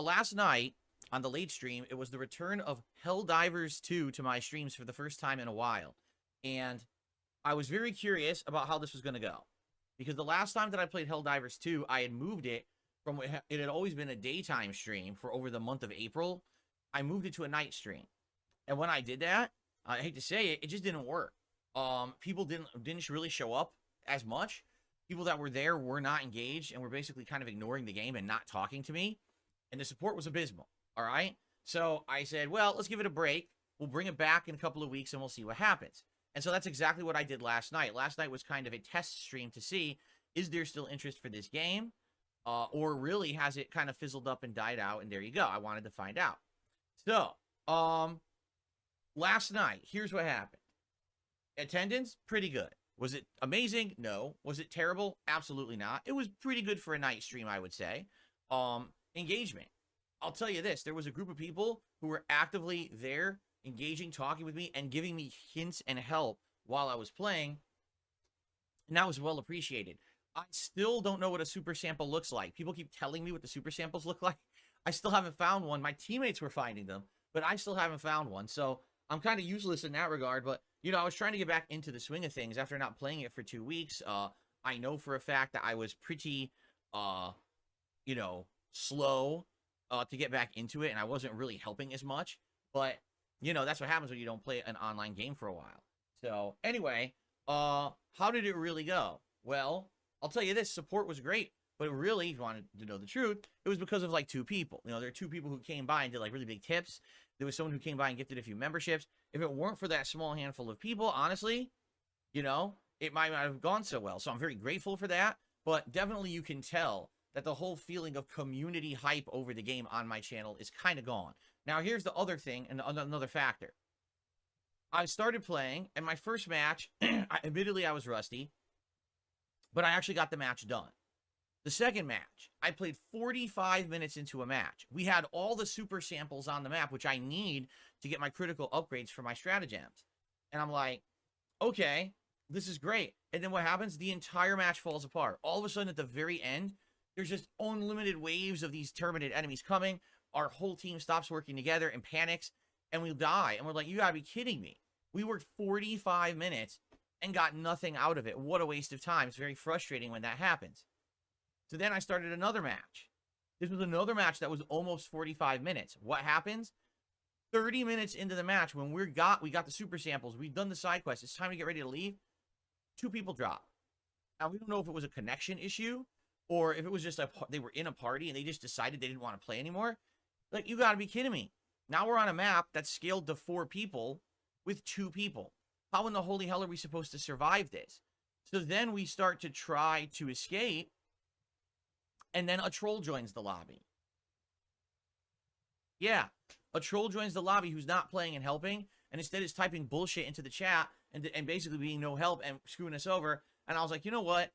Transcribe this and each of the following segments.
Last night on the late stream, it was the return of Helldivers 2 to my streams for the first time in a while. And I was very curious about how this was going to go. Because the last time that I played Helldivers 2, I had moved it from, it had always been a daytime stream for over the month of April. I moved it to a night stream. And when I did that, I hate to say it, it just didn't work. People didn't really show up as much. People that were there were not engaged and were basically kind of ignoring the game and not talking to me. And the support was abysmal. All right. So I said, well, let's give it a break. We'll bring it back in a couple of weeks and we'll see what happens. And so that's exactly what I did last night. Last night was kind of a test stream to see, is there still interest for this game? Or really has it kind of fizzled up and died out? And there you go. I wanted to find out. So, last night, here's what happened. Attendance, pretty good. Was it amazing? No. Was it terrible? Absolutely not. It was pretty good for a night stream, I would say. Engagement. I'll tell you this. There was a group of people who were actively there, engaging, talking with me, and giving me hints and help while I was playing. And that was well appreciated. I still don't know what a super sample looks like. People keep telling me what the super samples look like. I still haven't found one. My teammates were finding them, but I still haven't found one. So I'm kind of useless in that regard. But, you know, I was trying to get back into the swing of things after not playing it for 2 weeks. I know for a fact that I was pretty, you know, slow to get back into it, and I wasn't really helping as much. But, you know, that's what happens when you don't play an online game for a while. So, anyway, how did it really go? Well, I'll tell you this, support was great, but it really, if you wanted to know the truth, it was because of like 2 people. You know, there are 2 people who came by and did like really big tips. There was someone who came by and gifted a few memberships. If it weren't for that small handful of people, honestly, you know, it might not have gone so well. So I'm very grateful for that, but definitely you can tell that the whole feeling of community hype over the game on my channel is kind of gone. Now, here's the other thing and another factor. I started playing, and my first match, admittedly, I was rusty, but I actually got the match done. The second match, I played 45 minutes into a match. We had all the super samples on the map, which I need to get my critical upgrades for my stratagems. And I'm like, okay, this is great. And then what happens? The entire match falls apart. All of a sudden, at the very end, there's just unlimited waves of these Terminated enemies coming. Our whole team stops working together and panics, and we die. And we're like, you gotta be kidding me. We worked 45 minutes and got nothing out of it. What a waste of time. It's very frustrating when that happens. So then I started another match. This was another match that was almost 45 minutes. What happens? 30 minutes into the match, when we got the super samples, we've done the side quest, it's time to get ready to leave, 2 people drop. Now, we don't know if it was a connection issue or if it was just they were in a party and they just decided they didn't want to play anymore. Like, you gotta be kidding me. Now we're on a map that's scaled to 4 people with 2 people. How in the holy hell are we supposed to survive this? So then we start to try to escape, and then a troll joins the lobby. Yeah, a troll joins the lobby who's not playing and helping, and instead is typing bullshit into the chat and basically being no help and screwing us over. And I was like, you know what?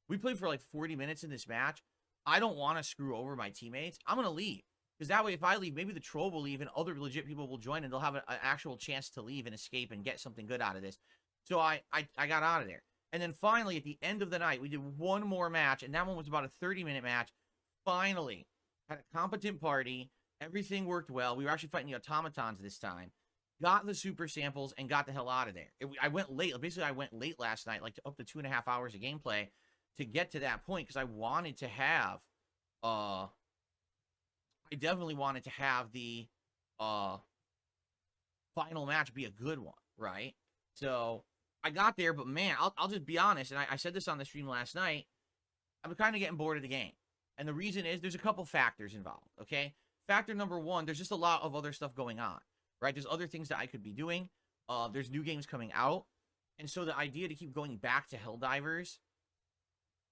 We played for like 40 minutes in this match. I don't want to screw over my teammates. I'm going to leave. Because that way, if I leave, maybe the troll will leave and other legit people will join and they'll have an actual chance to leave and escape and get something good out of this. So I got out of there. And then finally, at the end of the night, we did one more match, and that one was about a 30-minute match. Finally, had a competent party. Everything worked well. We were actually fighting the automatons this time. Got the super samples and got the hell out of there. I went late. Basically, I went late last night, like up to 2.5 hours of gameplay to get to that point because I wanted to have... I definitely wanted to have the final match be a good one, right? So I got there, but man, I'll just be honest, and I said this on the stream last night, I'm kind of getting bored of the game. And the reason is there's a couple factors involved, okay? Factor number 1, there's just a lot of other stuff going on, right? There's other things that I could be doing. There's new games coming out. And so the idea to keep going back to Helldivers,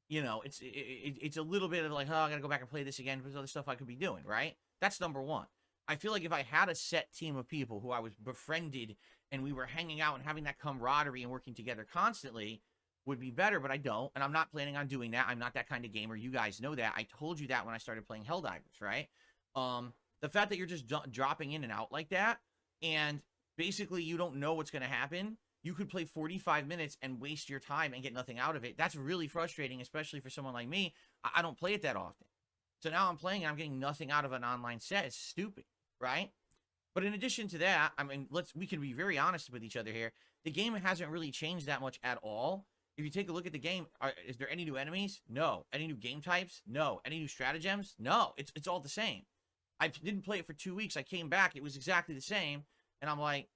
you know, it's a little bit of like, oh, I got to go back and play this again. There's other stuff I could be doing, right? That's number 1. I feel like if I had a set team of people who I was befriended and we were hanging out and having that camaraderie and working together constantly would be better, but I don't. And I'm not planning on doing that. I'm not that kind of gamer. You guys know that. I told you that when I started playing Helldivers, right? The fact that you're just dropping in and out like that and basically you don't know what's going to happen. You could play 45 minutes and waste your time and get nothing out of it. That's really frustrating, especially for someone like me. I don't play it that often. So now I'm playing and I'm getting nothing out of an online set. It's stupid, right? But in addition to that, I mean, we can be very honest with each other here. The game hasn't really changed that much at all. If you take a look at the game, is there any new enemies? No. Any new game types? No. Any new stratagems? No. It's all the same. I didn't play it for 2 weeks. I came back. It was exactly the same. And I'm like,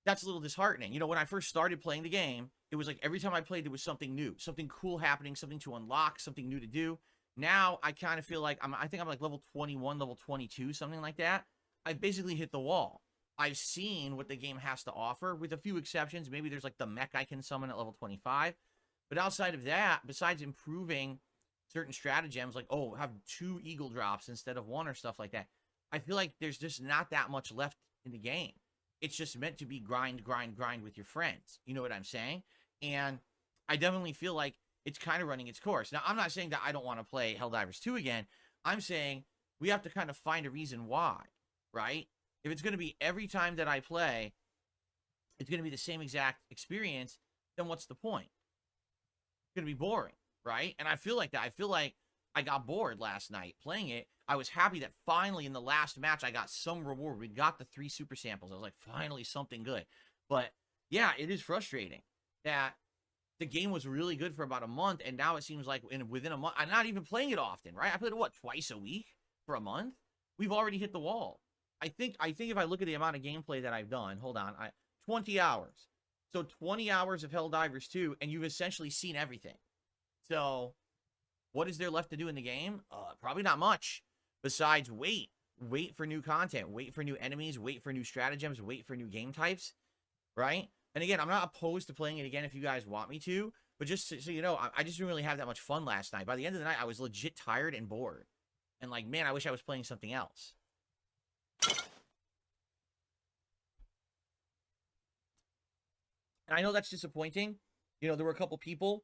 that's a little disheartening. You know, when I first started playing the game, it was like every time I played, there was something new, something cool happening, something to unlock, something new to do. Now I kind of feel like I think I'm like level 21, level 22, something like that. I've basically hit the wall. I've seen what the game has to offer, with a few exceptions. Maybe there's like the mech I can summon at level 25. But outside of that, besides improving certain stratagems, like, oh, have 2 eagle drops instead of 1 or stuff like that, I feel like there's just not that much left in the game. It's just meant to be grind, grind, grind with your friends. You know what I'm saying? And I definitely feel like it's kind of running its course. Now, I'm not saying that I don't want to play Helldivers 2 again. I'm saying we have to kind of find a reason why, right? If it's going to be every time that I play, it's going to be the same exact experience, then what's the point? It's going to be boring, right? And I feel like that. I feel like I got bored last night playing it. I was happy that finally in the last match, I got some reward. We got the 3 super samples. I was like, finally something good. But yeah, it is frustrating that the game was really good for about a month, and now it seems like within a month, I'm not even playing it often, right? I played it, what, twice a week for a month? We've already hit the wall. I think if I look at the amount of gameplay that I've done, hold on, 20 hours. So 20 hours of Helldivers 2, and you've essentially seen everything. So what is there left to do in the game? Probably not much. Besides wait for new content, wait for new enemies, wait for new stratagems, wait for new game types, right? And again, I'm not opposed to playing it again if you guys want me to, but just so you know, I just didn't really have that much fun last night. By the end of the night, I was legit tired and bored. And like, man, I wish I was playing something else. And I know that's disappointing. You know, there were a couple people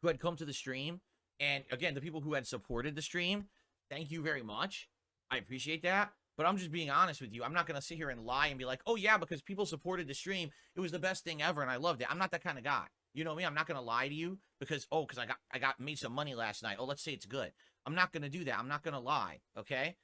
who had come to the stream, and again, the people who had supported the stream, thank you very much. I appreciate that. But I'm just being honest with you. I'm not going to sit here and lie and be like, oh, yeah, because people supported the stream, it was the best thing ever, and I loved it. I'm not that kind of guy. You know me? I'm not going to lie to you because, oh, because I got made some money last night. Oh, let's say it's good. I'm not going to do that. I'm not going to lie, okay?